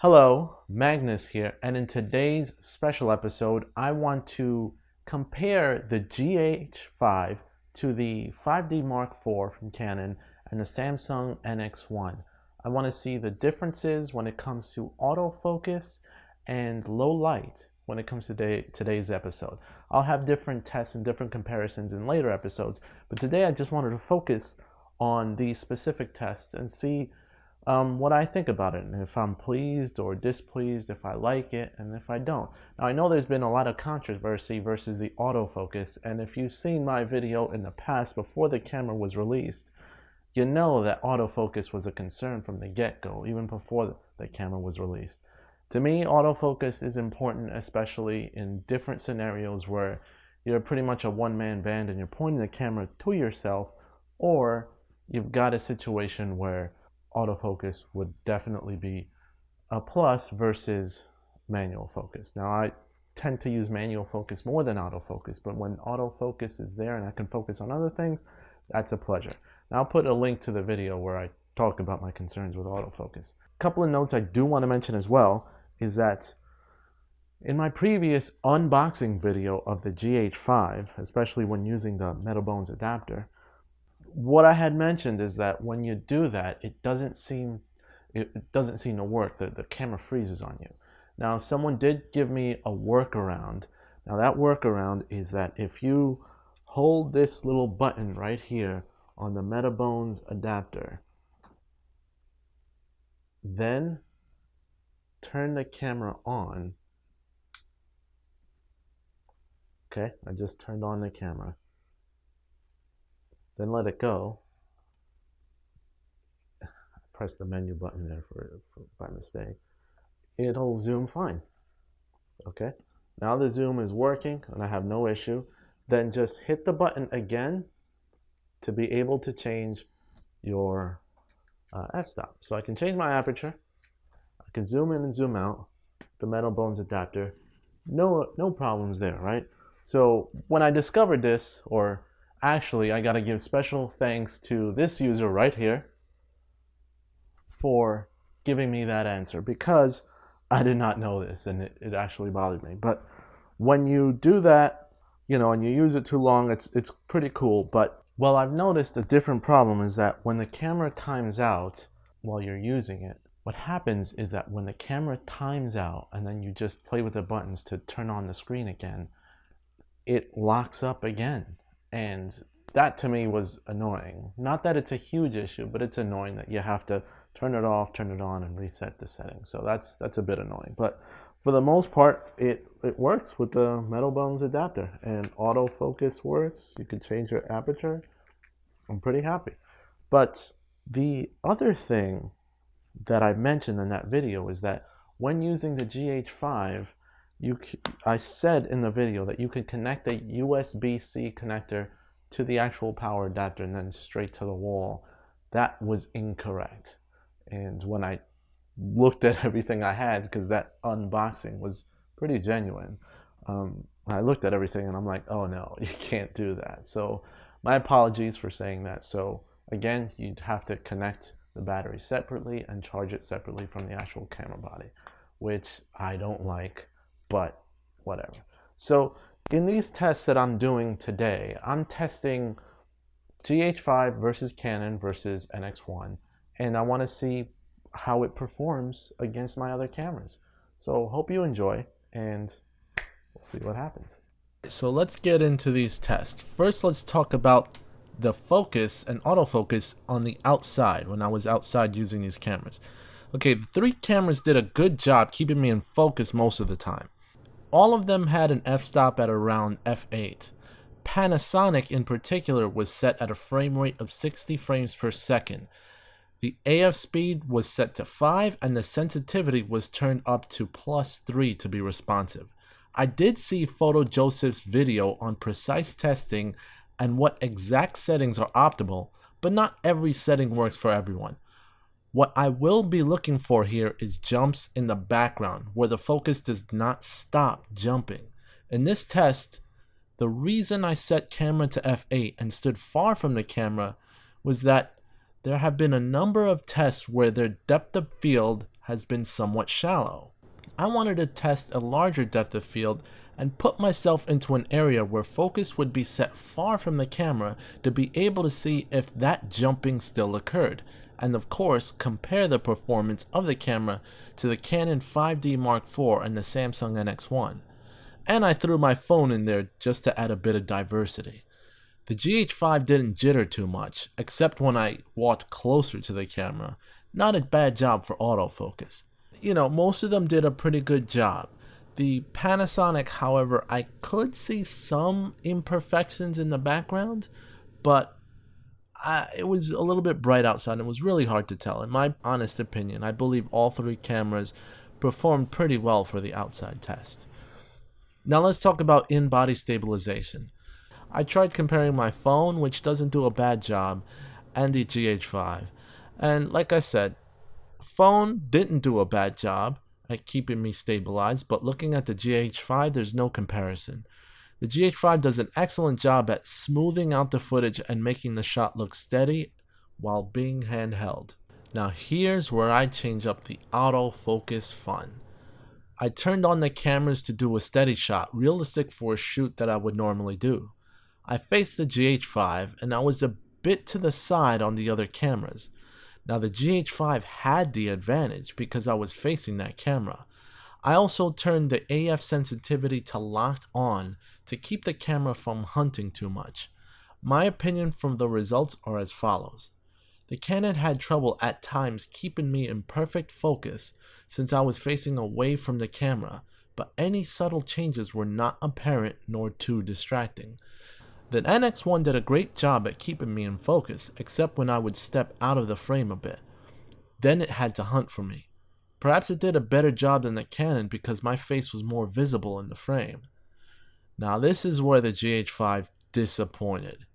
Hello, Magnus here, and in today's special episode, I want to compare the GH5 to the 5D Mark IV from Canon and the Samsung NX1. I want to see the differences when it comes to autofocus and low light when it comes to today's episode. I'll have different tests and different comparisons in later episodes, but today I just wanted to focus on these specific tests and see what I think about it, and if I'm pleased or displeased, if I like it and if I don't. Now I know there's been a lot of controversy versus the autofocus, and if you've seen my video in the past before the camera was released, you know that autofocus was a concern from the get-go, even before the camera was released. To me, autofocus is important, especially in different scenarios where you're pretty much a one-man band and you're pointing the camera to yourself, or you've got a situation where autofocus would definitely be a plus versus manual focus. Now I tend to use manual focus more than autofocus, but when autofocus is there and I can focus on other things, that's a pleasure. Now I'll put a link to the video where I talk about my concerns with autofocus. A couple of notes I do want to mention as well is that in my previous unboxing video of the GH5, especially when using the metal bones adapter, what I had mentioned is that when you do that, it doesn't seem to work. The camera freezes on you. Now, someone did give me a workaround. Now, that workaround is that if you hold this little button right here on the Metabones adapter, then turn the camera on. Okay, I just turned on the camera. Then let it go. Press the menu button there by mistake. It'll zoom fine. Okay, now the zoom is working and I have no issue. Then just hit the button again to be able to change your f-stop. So I can change my aperture. I can zoom in and zoom out. The metal bones adapter. No problems there, right? So when I discovered this, or actually, I gotta give special thanks to this user right here for giving me that answer, because I did not know this and it actually bothered me. But when you do that, you know, and you use it too long, it's pretty cool. But well, I've noticed a different problem is that when the camera times out while you're using it, what happens is that when the camera times out and then you just play with the buttons to turn on the screen again, it locks up again. And that to me was annoying. Not that it's a huge issue, but it's annoying that you have to turn it off, turn it on, and reset the settings. So that's a bit annoying. But for the most part, it works with the metal bones adapter, and autofocus works. You can change your aperture. I'm pretty happy. But the other thing that I mentioned in that video is that when using the GH5, I said in the video that you could connect a USB-C connector to the actual power adapter and then straight to the wall. That was incorrect. And when I looked at everything I had, because that unboxing was pretty genuine, I looked at everything and I'm like, oh no, you can't do that. So my apologies for saying that. So again, you'd have to connect the battery separately and charge it separately from the actual camera body, which I don't like. But whatever. So in these tests that I'm doing today, I'm testing GH5 versus Canon versus NX1, and I want to see how it performs against my other cameras. So hope you enjoy, and we'll see what happens. So let's get into these tests. First, let's talk about the focus and autofocus on the outside when I was outside using these cameras. Okay, the three cameras did a good job keeping me in focus most of the time. All of them had an f-stop at around f8. Panasonic in particular was set at a frame rate of 60 frames per second. The AF speed was set to 5 and the sensitivity was turned up to +3 to be responsive. I did see Photo Joseph's video on precise testing and what exact settings are optimal, but not every setting works for everyone. What I will be looking for here is jumps in the background where the focus does not stop jumping. In this test, the reason I set camera to f8 and stood far from the camera was that there have been a number of tests where their depth of field has been somewhat shallow. I wanted to test a larger depth of field and put myself into an area where focus would be set far from the camera to be able to see if that jumping still occurred, and of course compare the performance of the camera to the Canon 5D Mark IV and the Samsung NX1. And I threw my phone in there just to add a bit of diversity. The GH5 didn't jitter too much, except when I walked closer to the camera. Not a bad job for autofocus. You know, most of them did a pretty good job. The Panasonic, however, I could see some imperfections in the background, but it was a little bit bright outside. It was really hard to tell. In my honest opinion, I believe all three cameras performed pretty well for the outside test. Now let's talk about in-body stabilization. I tried comparing my phone, which doesn't do a bad job, and the GH5. And like I said, phone didn't do a bad job at keeping me stabilized, but looking at the GH5, there's no comparison. The GH5 does an excellent job at smoothing out the footage and making the shot look steady while being handheld. Now here's where I change up the autofocus fun. I turned on the cameras to do a steady shot, realistic for a shoot that I would normally do. I faced the GH5 and I was a bit to the side on the other cameras. Now the GH5 had the advantage because I was facing that camera. I also turned the AF sensitivity to locked on to keep the camera from hunting too much. My opinion from the results are as follows. The Canon had trouble at times keeping me in perfect focus since I was facing away from the camera, but any subtle changes were not apparent nor too distracting. The NX1 did a great job at keeping me in focus, except when I would step out of the frame a bit. Then it had to hunt for me. Perhaps it did a better job than the Canon because my face was more visible in the frame. Now this is where the GH5 disappointed.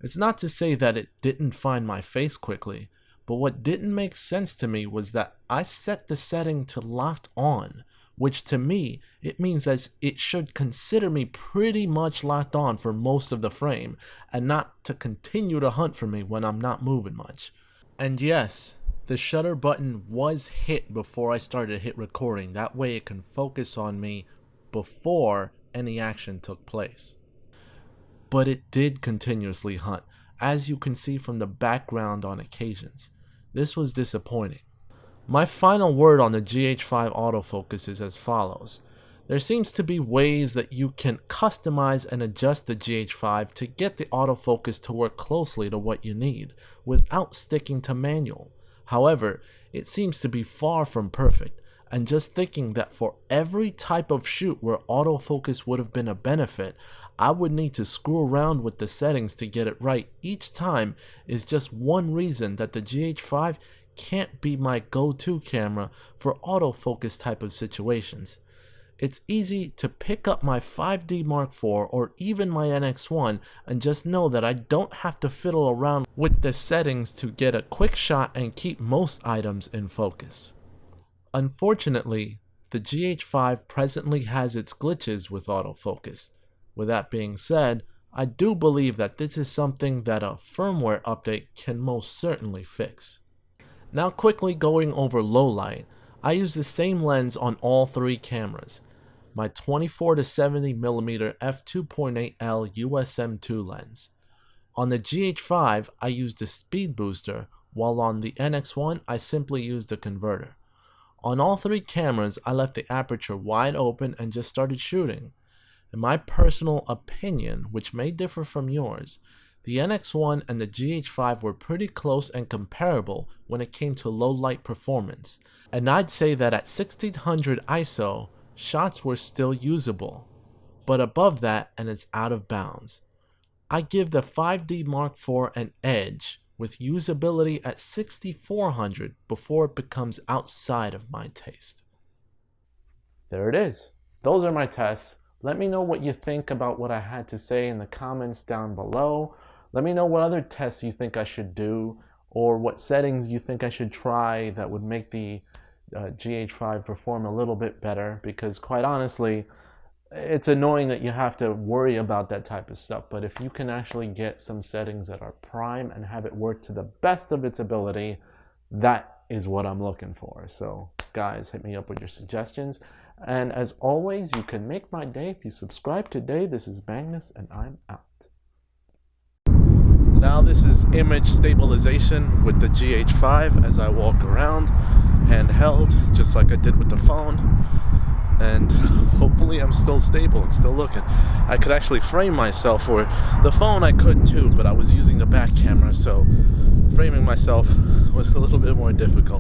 It's not to say that it didn't find my face quickly, but what didn't make sense to me was that I set the setting to locked on, which to me, it means that it should consider me pretty much locked on for most of the frame, and not to continue to hunt for me when I'm not moving much. And yes, the shutter button was hit before I started to hit recording, that way it can focus on me before any action took place. But it did continuously hunt, as you can see from the background on occasions. This was disappointing. My final word on the GH5 autofocus is as follows. There seems to be ways that you can customize and adjust the GH5 to get the autofocus to work closely to what you need, without sticking to manual. However, it seems to be far from perfect, and just thinking that for every type of shoot where autofocus would have been a benefit, I would need to screw around with the settings to get it right each time is just one reason that the GH5 can't be my go-to camera for autofocus type of situations. It's easy to pick up my 5D Mark IV or even my NX1 and just know that I don't have to fiddle around with the settings to get a quick shot and keep most items in focus. Unfortunately, the GH5 presently has its glitches with autofocus. With that being said, I do believe that this is something that a firmware update can most certainly fix. Now quickly going over Lowlight, I use the same lens on all three cameras. My 24-70mm f2.8L USM II Lens. On the GH5 I used a speed booster, while on the NX1 I simply used a converter. On all three cameras I left the aperture wide open and just started shooting. In my personal opinion, which may differ from yours, the NX1 and the GH5 were pretty close and comparable when it came to low light performance, and I'd say that at 1600 ISO, shots were still usable, but above that and it's out of bounds. I give the 5D Mark IV an edge with usability at 6400 before it becomes outside of my taste. There it is. Those are my tests. Let me know what you think about what I had to say in the comments down below. Let me know what other tests you think I should do, or what settings you think I should try that would make the GH5 perform a little bit better, because quite honestly, it's annoying that you have to worry about that type of stuff. But if you can actually get some settings that are prime and have it work to the best of its ability, that is what I'm looking for. So guys, hit me up with your suggestions. And as always, you can make my day if you subscribe today. This is Magnus, and I'm out. Now this is image stabilization with the GH5 as I walk around, handheld, just like I did with the phone. And hopefully I'm still stable and still looking. I could actually frame myself, or the phone I could too, but I was using the back camera, so framing myself was a little bit more difficult.